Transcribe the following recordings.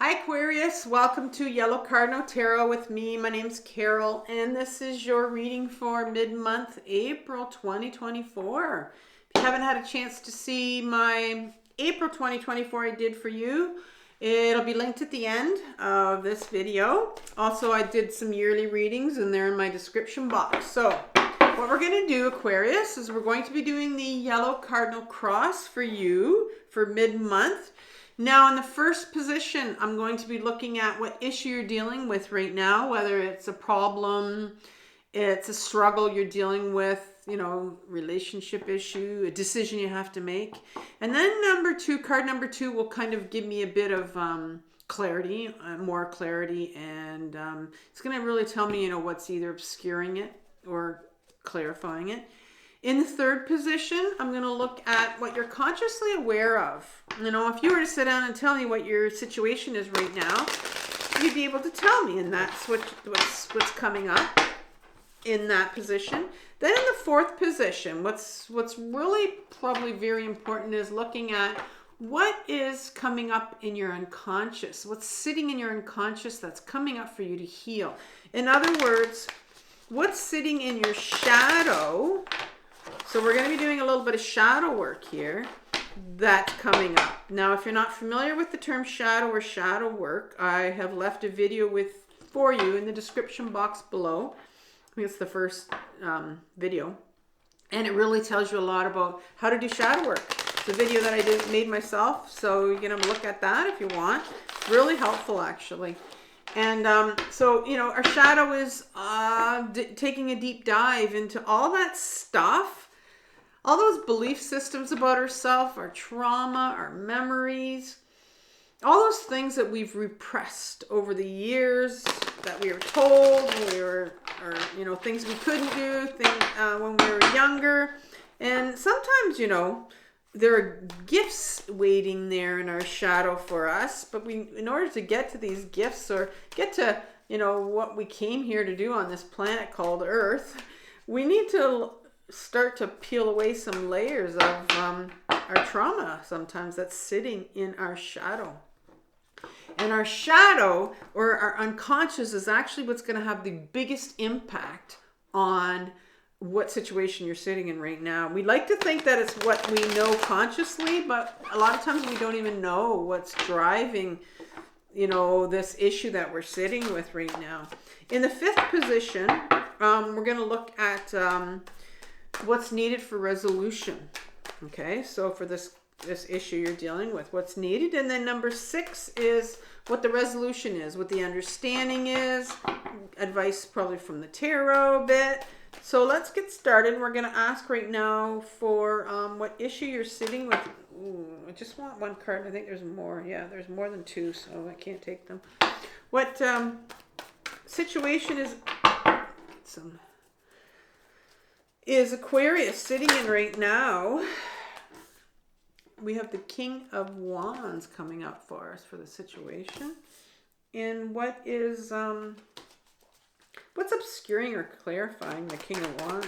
Hi Aquarius, welcome to Yellow Cardinal Tarot with me. My name's Carol and this is your reading for mid-month April 2024. If you haven't had a chance to see my April 2024 I did for you, it'll be linked at the end of this video. Also, I did some yearly readings and they're in my description box. So what we're going to do, Aquarius, is we're going to be doing the Yellow Cardinal Cross for you for mid-month. Now, in the first position, I'm going to be looking at what issue you're dealing with right now, whether it's a problem, it's a struggle you're dealing with, you know, relationship issue, a decision you have to make. And then card number two will kind of give me a bit of clarity, more clarity, and it's going to really tell me, you know, what's either obscuring it or clarifying it. In the third position, I'm going to look at what you're consciously aware of. You know, if you were to sit down and tell me what your situation is right now, you'd be able to tell me, and that's what's coming up in that position. Then in the fourth position, what's really probably very important is looking at what is coming up in your unconscious, what's sitting in your unconscious that's coming up for you to heal. In other words, what's sitting in your shadow. So we're going to be doing a little bit of shadow work here that's coming up. Now, if you're not familiar with the term shadow or shadow work, I have left a video for you in the description box below. I think it's the first video. And it really tells you a lot about how to do shadow work. It's a video that I made myself, so you can look at that if you want. Really helpful, actually. And so, you know, our shadow is taking a deep dive into all that stuff, all those belief systems about ourselves, our trauma, our memories, all those things that we've repressed over the years that we were told, or you know, things we couldn't do, when we were younger. And sometimes, you know, there are gifts waiting there in our shadow for us, but in order to get to these gifts or get to, you know, what we came here to do on this planet called Earth, we need to start to peel away some layers of our trauma sometimes that's sitting in our shadow. And our shadow, or our unconscious, is actually what's going to have the biggest impact on what situation you're sitting in right now. We like to think that it's what we know consciously, but a lot of times we don't even know what's driving, you know, this issue that we're sitting with right now. In the fifth position, we're going to look at what's needed for resolution. Okay, so for this issue you're dealing with, what's needed. And then number 6 is what the resolution is, what the understanding is, advice probably from the tarot a bit. So let's get started. We're going to ask right now for what issue you're sitting with. Ooh, I just want one card. I think there's more. Yeah, there's more than 2, so I can't take them. What situation is Aquarius sitting in right now? We have the King of Wands coming up for us for the situation. And what is what's obscuring or clarifying the King of Wands?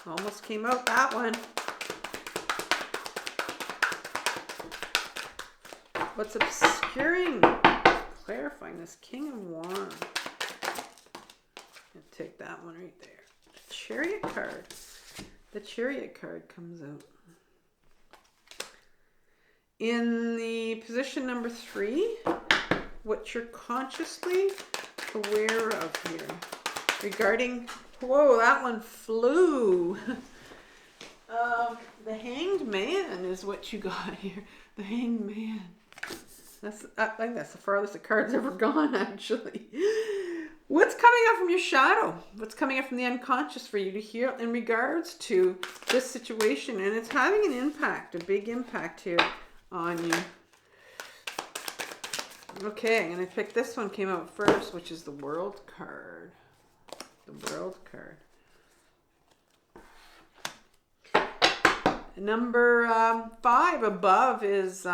Almost came out, that one. What's obscuring, clarifying this King of Wands? I'll take that one right there. The Chariot card. The Chariot card comes out. In the position number 3, what you're consciously aware of here regarding, whoa, that one flew. The Hanged Man is what you got here. The Hanged Man. I think that's the farthest the card's ever gone, actually. What's coming up from your shadow? What's coming up from the unconscious for you to hear in regards to this situation? And it's having an impact, a big impact here on you. Okay, I'm going to pick this one, came out first, which is the World card. The World card. Number 5 above is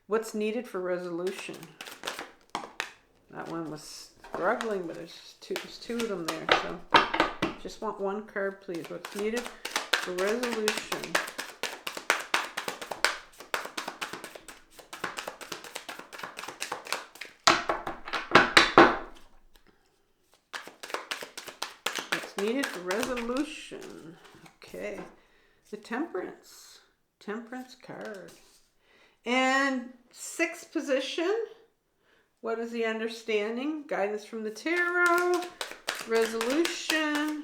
what's needed for resolution. That one was struggling, but there's two of them there, so just want one card, please. What's needed for resolution? needed for resolution. Okay. The Temperance. Temperance card. And 6th position. What is the understanding? Guidance from the tarot. Resolution.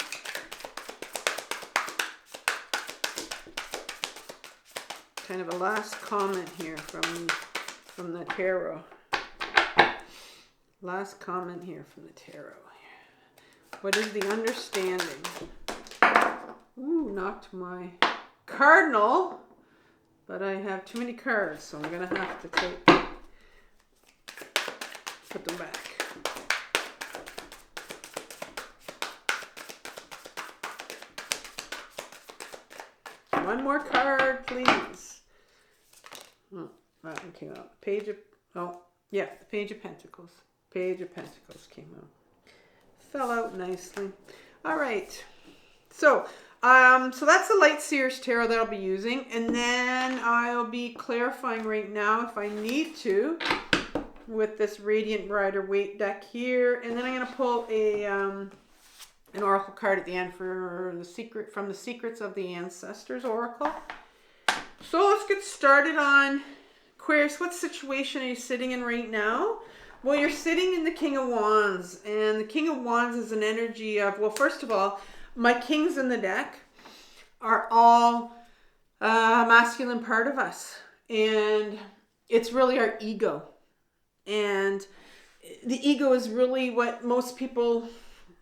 Kind of a last comment here from the tarot. Last comment here from the tarot. What is the understanding? Ooh, knocked my cardinal, but I have too many cards, so I'm gonna have to put them back. One more card, please. Oh, that one came out. The Page of Pentacles. Page of Pentacles came out. Fell out nicely. All right. So that's the Light Seers Tarot that I'll be using. And then I'll be clarifying right now if I need to with this Radiant Rider-Waite deck here. And then I'm going to pull an oracle card at the end for the Secrets of the Ancestors Oracle. So let's get started on Aquarius. What situation are you sitting in right now? Well, you're sitting in the King of Wands. And the King of Wands is an energy of, well, first of all, my kings in the deck are all a masculine part of us. And it's really our ego. And the ego is really what most people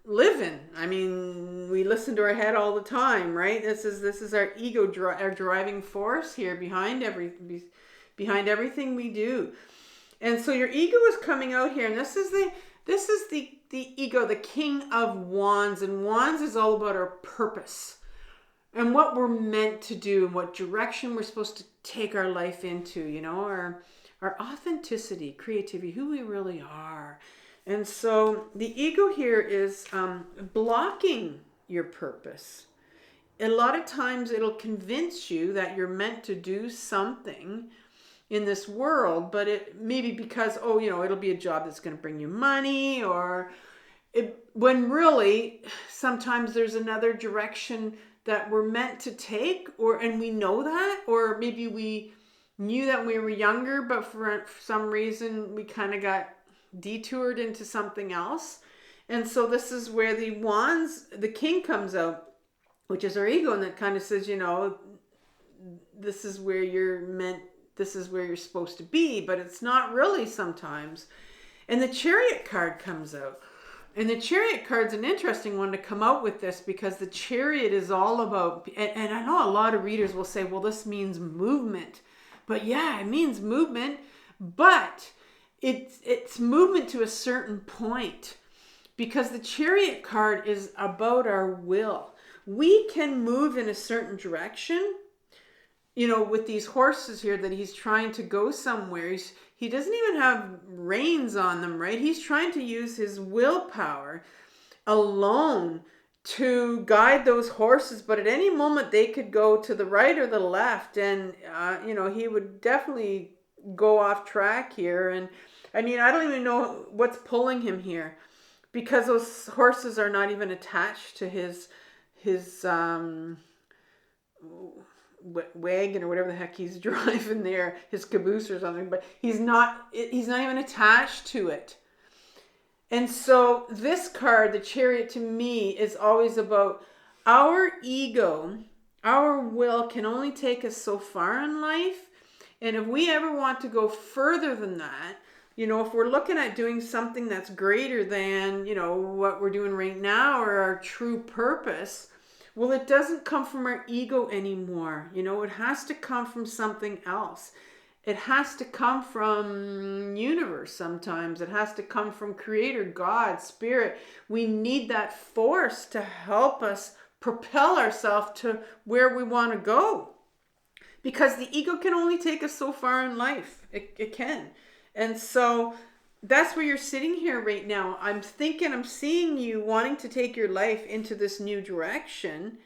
live in. I mean, we listen to our head all the time, right? This is our ego, our driving force here behind everything we do. And so your ego is coming out here, and this is the ego, the King of Wands, and Wands is all about our purpose and what we're meant to do and what direction we're supposed to take our life into, you know, our authenticity, creativity, who we really are. And so the ego here is blocking your purpose. A lot of times it'll convince you that you're meant to do something in this world, but it maybe because, oh, you know, it'll be a job that's going to bring you money, or when really sometimes there's another direction that we're meant to take, and we know that, or maybe we knew that when we were younger, but for some reason we kind of got detoured into something else. And so this is where the Wands, the King comes out, which is our ego, and that kind of says, you know, this is where you're meant, this is where you're supposed to be, but it's not really sometimes. And the Chariot card comes out. And the Chariot card's an interesting one to come out with this, because the Chariot is all about, and I know a lot of readers will say, well, this means movement. But yeah, it means movement, but it's movement to a certain point, because the Chariot card is about our will. We can move in a certain direction, you know, with these horses here that he's trying to go somewhere. He doesn't even have reins on them, right? He's trying to use his willpower alone to guide those horses, but at any moment they could go to the right or the left, and you know, he would definitely go off track here. And I mean, I don't even know what's pulling him here, because those horses are not even attached to his wagon or whatever the heck he's driving there, his caboose or something, but he's not even attached to it. And so this card, the Chariot, to me is always about our ego. Our will can only take us so far in life. And if we ever want to go further than that, you know, if we're looking at doing something that's greater than, you know, what we're doing right now or our true purpose, well, it doesn't come from our ego anymore. You know, it has to come from something else. It has to come from universe sometimes. It has to come from Creator, God, Spirit. We need that force to help us propel ourselves to where we want to go. Because the ego can only take us so far in life. It can. And so that's where you're sitting here right now. I'm seeing you wanting to take your life into this new direction.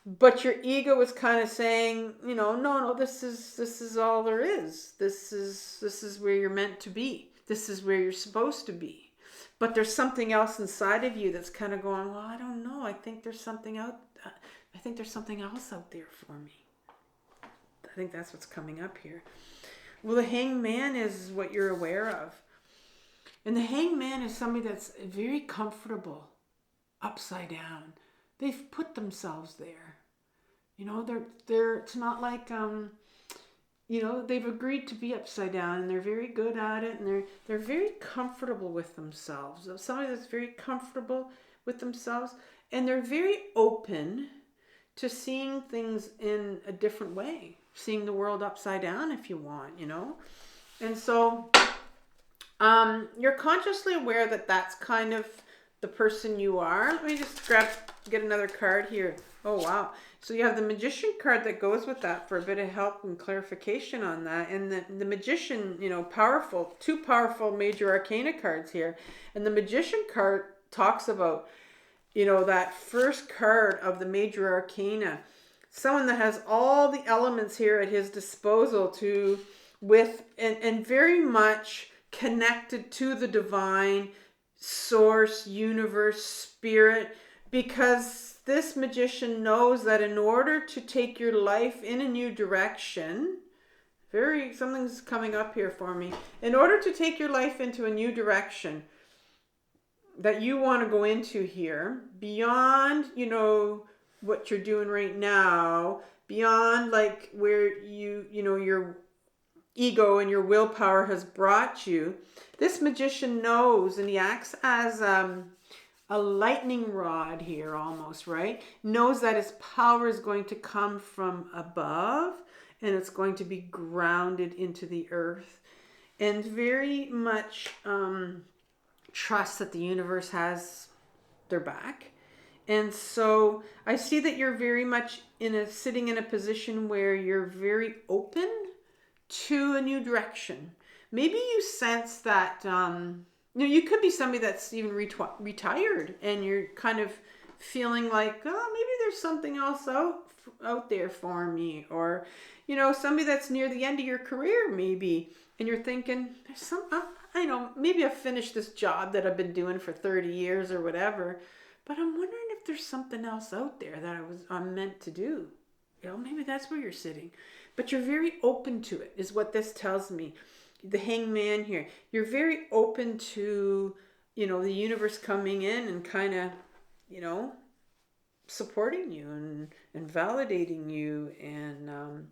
But your ego is kind of saying, you know, no, this is all there is. This is where you're meant to be. This is where you're supposed to be. but there's something else inside of you that's kind of going, well, I don't know. I think there's something else out there for me. I think that's what's coming up here. Well, the hangman is what you're aware of. And the hangman is somebody that's very comfortable upside down. They've put themselves there. You know, it's not like, you know, they've agreed to be upside down, and they're very good at it, and they're very comfortable with themselves. Somebody that's very comfortable with themselves, and they're very open to seeing things in a different way, seeing the world upside down if you want, you know. And so you're consciously aware that that's kind of the person you are. Let me just get another card here. Oh, wow. So you have the Magician card that goes with that for a bit of help and clarification on that. And the Magician, you know, powerful, two powerful major arcana cards here. And the Magician card talks about, you know, that first card of the major arcana. Someone that has all the elements here at his disposal and very much connected to the divine, source, universe, spirit, because this magician knows that in order to take your life in a new direction, something's coming up here for me. In order to take your life into a new direction that you want to go into here, beyond, you know, what you're doing right now, beyond like where you know, your ego and your willpower has brought you, this magician knows, and he acts as a lightning rod here almost, right? Knows that his power is going to come from above, and it's going to be grounded into the earth, and very much trust that the universe has their back. And so I see that you're very much sitting in a position where you're very open to a new direction. Maybe you sense that you know, you could be somebody that's even retired, and you're kind of feeling like, oh, maybe there's something else out there for me. Or, you know, somebody that's near the end of your career maybe, and you're thinking, there's I know, maybe I've finished this job that I've been doing for 30 years or whatever, but I'm wondering if there's something else out there that I'm meant to do. You know, maybe that's where you're sitting. But you're very open to it, is what this tells me. The hangman here, you're very open to, you know, the universe coming in and kind of, you know, supporting you and validating you. And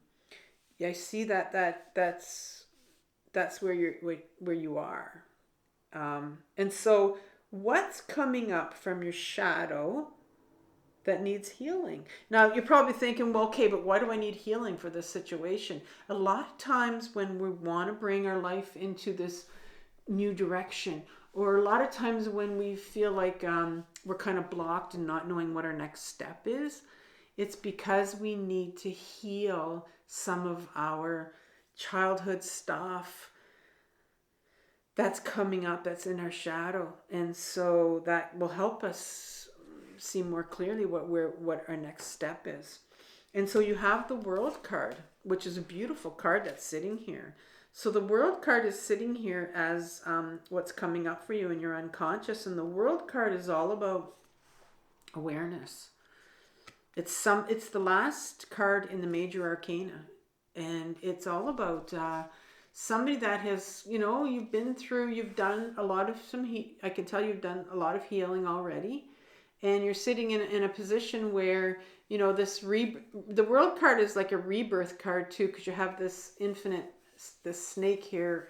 yeah, I see that's where you are. And so what's coming up from your shadow that needs healing? Now, you're probably thinking, well, okay, but why do I need healing for this situation? A lot of times when we want to bring our life into this new direction, or a lot of times when we feel like we're kind of blocked and not knowing what our next step is, it's because we need to heal some of our childhood stuff that's coming up, that's in our shadow. And so that will help us see more clearly what our next step is. And so you have the World card, which is a beautiful card that's sitting here. So the World card is sitting here as what's coming up for you in your unconscious. And the World card is all about awareness. It's the last card in the major arcana, and it's all about somebody that has, you know, you've done a lot of I can tell you've done a lot of healing already. And you're sitting in a position where, you know, the World card is like a rebirth card too, because you have this snake here,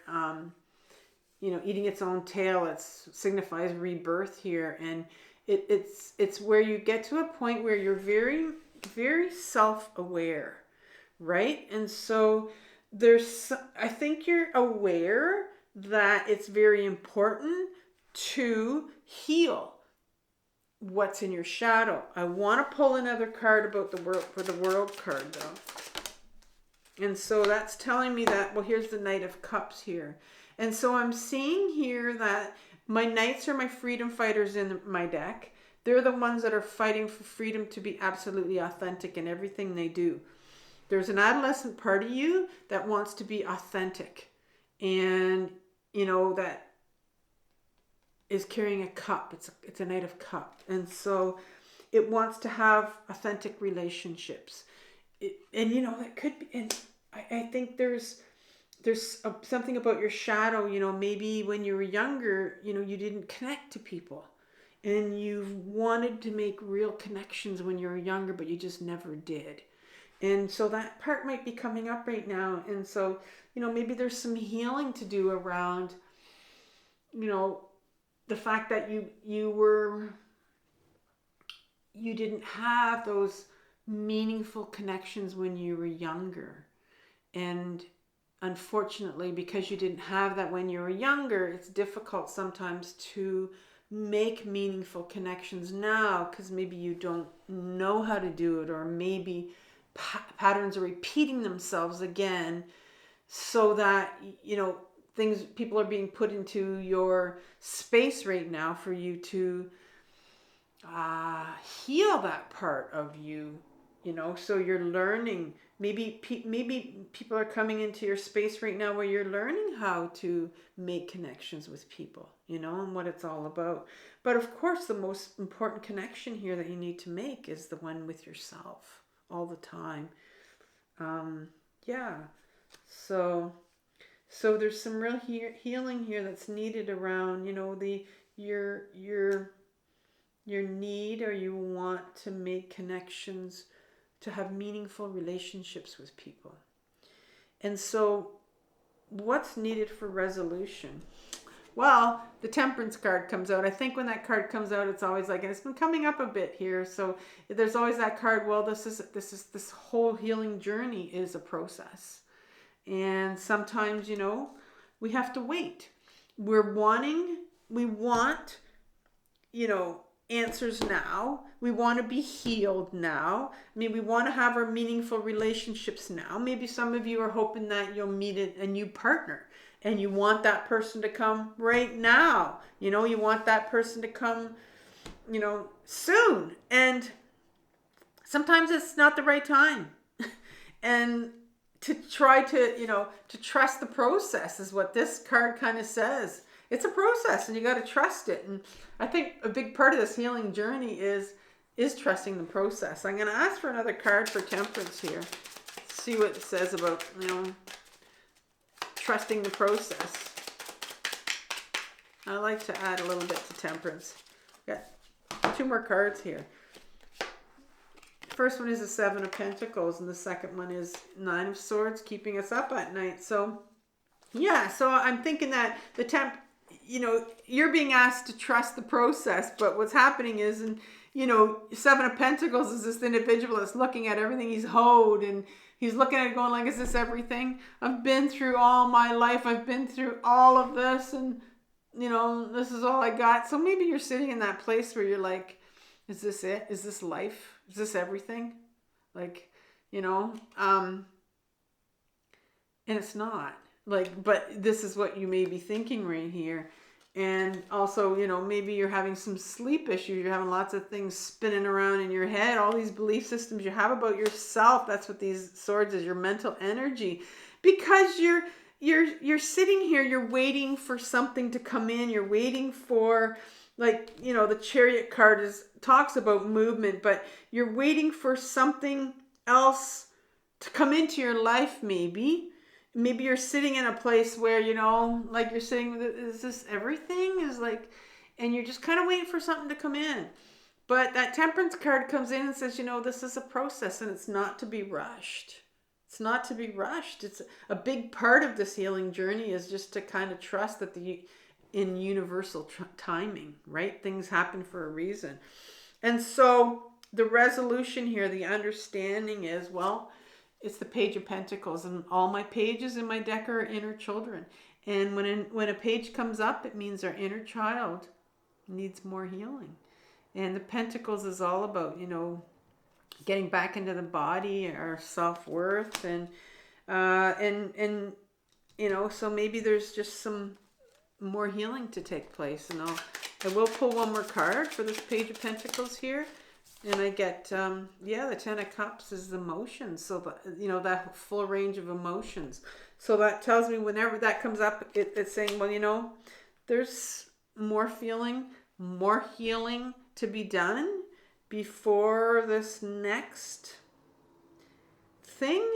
you know, eating its own tail. It signifies rebirth here. And it's where you get to a point where you're very, very self-aware, right? And so I think you're aware that it's very important to heal what's in your shadow. I want to pull another card about the World card though. And so that's telling me that, well, here's the Knight of Cups here. And so I'm seeing here that my Knights are my freedom fighters in my deck. They're the ones that are fighting for freedom to be absolutely authentic in everything they do. There's an adolescent part of you that wants to be authentic. And, you know, that is carrying a cup. It's a Knight of Cup. And so it wants to have authentic relationships. And you know, it could be, and I think there's something about your shadow, you know, maybe when you were younger, you know, you didn't connect to people and you've wanted to make real connections when you were younger, but you just never did. And so that part might be coming up right now. And so, you know, maybe there's some healing to do around, you know, the fact that you didn't have those meaningful connections when you were younger. And unfortunately, because you didn't have that when you were younger, it's difficult sometimes to make meaningful connections now because maybe you don't know how to do it, or maybe patterns are repeating themselves again, so that, you know, people are being put into your space right now for you to heal that part of you, you know. So you're learning. Maybe people are coming into your space right now where you're learning how to make connections with people, you know, and what it's all about. But of course, the most important connection here that you need to make is the one with yourself all the time. Yeah. So there's some real healing here that's needed around, you know, your need, or you want to make connections, to have meaningful relationships with people. And so what's needed for resolution? Well, the Temperance card comes out. I think when that card comes out, it's always like, and it's been coming up a bit here. So there's always that card. Well, this whole healing journey is a process. And sometimes, you know, we have to wait. We want, you know, answers now. We want to be healed now. I mean, we want to have our meaningful relationships now. Maybe some of you are hoping that you'll meet a new partner and you want that person to come right now. You know, you want that person to come, you know, soon. And sometimes it's not the right time. And to try to, you know, to trust the process is what this card kind of says. It's a process and you got to trust it. And I think a big part of this healing journey is trusting the process. I'm going to ask for another card for Temperance here. See what it says about, you know, trusting the process. I like to add a little bit to Temperance. Got 2 more cards here. First one is the 7 of Pentacles, and the second one is 9 of Swords, keeping us up at night. So, yeah, so I'm thinking that you know, you're being asked to trust the process, but what's happening is, and you know, 7 of Pentacles is this individual that's looking at everything he's hoed, and he's looking at it going like, is this everything? I've been through all my life. I've been through all of this, and you know, this is all I got. So maybe you're sitting in that place where you're like, is this it? Is this life? Is this everything? Like, you know, and it's not. Like, but this is what you may be thinking right here. And also, you know, maybe you're having some sleep issues. You're having lots of things spinning around in your head. All these belief systems you have about yourself. That's what these swords is, your mental energy. Because you're sitting here, you're waiting for something to come in. You're waiting for, like, you know, the Chariot card talks about movement, but you're waiting for something else to come into your life, maybe. Maybe you're sitting in a place where, you know, like you're sitting, is this everything? Is like, and you're just kind of waiting for something to come in. But that Temperance card comes in and says, you know, this is a process and it's not to be rushed. It's not to be rushed. It's a big part of this healing journey is just to kind of trust that in universal timing, right? Things happen for a reason. And so the resolution here, the understanding is, well, it's the Page of Pentacles, and all my pages in my deck are inner children. And when a page comes up, it means our inner child needs more healing. And the Pentacles is all about, you know, getting back into the body, our self-worth, and you know, so maybe there's just some more healing to take place. And I will pull one more card for this Page of Pentacles here. And I get, the 10 of Cups is emotions. So, you know, that full range of emotions. So that tells me whenever that comes up, it's saying, well, you know, there's more feeling, more healing to be done before this next thing.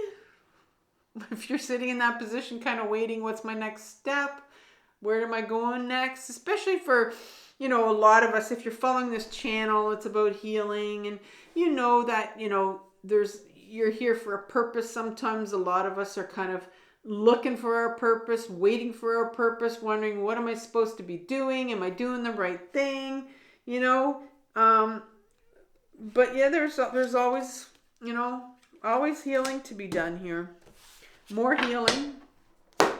If you're sitting in that position, kind of waiting, what's my next step? Where am I going next? Especially for, you know, a lot of us, if you're following this channel, it's about healing, and you know that, you know, you're here for a purpose. Sometimes a lot of us are kind of looking for our purpose, waiting for our purpose, wondering, what am I supposed to be doing? Am I doing the right thing? You know, but yeah, there's always, you know, always healing to be done here. More healing.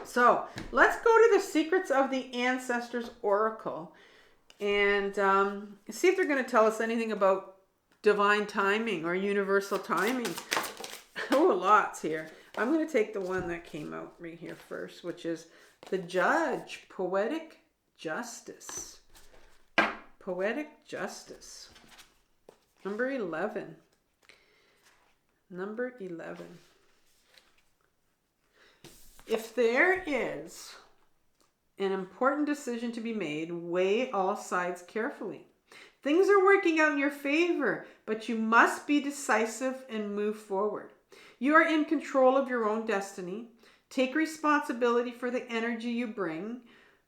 So let's go to the Secrets of the Ancestors Oracle and see if they're going to tell us anything about divine timing or universal timing. Oh, lots here. I'm going to take the one that came out right here first, which is the Judge, Poetic Justice. Poetic Justice. Number 11. Number 11. If there is an important decision to be made, weigh all sides carefully. Things are working out in your favor, but you must be decisive and move forward. You are in control of your own destiny. Take responsibility for the energy you bring,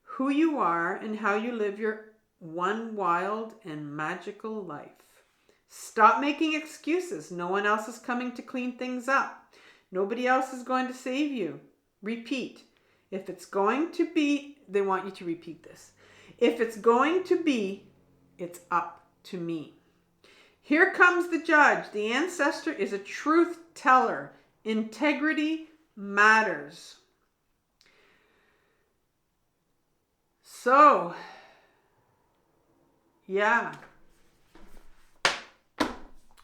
who you are, and how you live your one wild and magical life. Stop making excuses. No one else is coming to clean things up. Nobody else is going to save you. Repeat. If it's going to be, they want you to repeat this. If it's going to be, it's up to me. Here comes the Judge. The ancestor is a truth teller. Integrity matters. So, yeah.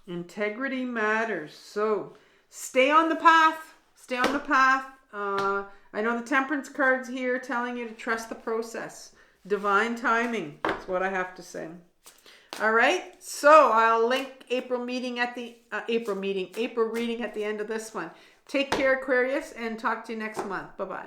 Integrity matters. So, stay on the path. Stay on the path. I know the Temperance card's here telling you to trust the process. Divine timing. That's what I have to say. All right. So I'll link April reading at the end of this one. Take care, Aquarius, and talk to you next month. Bye-bye.